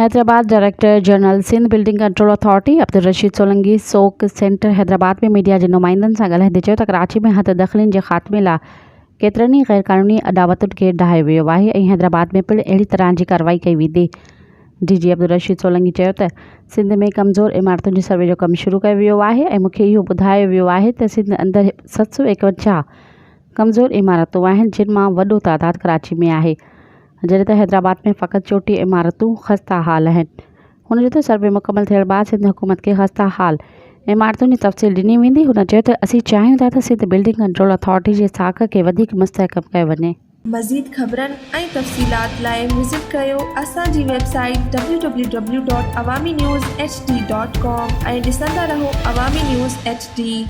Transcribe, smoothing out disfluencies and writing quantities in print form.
Hyderabad director general Sindh building control authority Abdul Rashid Solangi सोक centre Hyderabad में media जे नुमाइंदनि सां ॻाल्हाईंदे चयो त कराची में हथ दख़लनि जे ख़ात्मे लाइ केतिरनि ई गैर क़ानूनी अदावतुनि खे ढाहे वियो आहे ऐं हैदराबाद में पिणु अहिड़ी तरह जी कार्रवाई कई वेंदी। DG अब्दुल रशीद सोलंकी चयो त सिंध में कमज़ोर इमारतुनि जे सर्वे जो कमु शुरू कयो वियो आहे ऐं मूंखे इहो ॿुधायो वियो आहे त सिंध अंदरि 751 कमज़ोर इमारतूं आहिनि जिन मां वॾो तादादु कराची में आहे, जॾहिं त हैदराबाद में फ़क़ति 34 इमारतूं ख़स्ता हाल आहिनि। हुन चयो त सर्वे मुकमल थियण बाद सिंध हुकूमत खे ख़स्ता हाल इमारतुनि जी तफ़सील ॾिनी वेंदी। हुन चयो त असीं चाहियूं था त सिंध बिल्डिंग कंट्रोल अथॉरिटी जे साख खे वधीक मुस्तहकम कयो वञे। मज़ीद ख़बरनि ऐं तफ़सीलात लाइ विज़िट कयो असांजी वेबसाइट www.awamiNewsHD.com ऐं ॾिसंदा रहो अवामी न्यूज़ HD।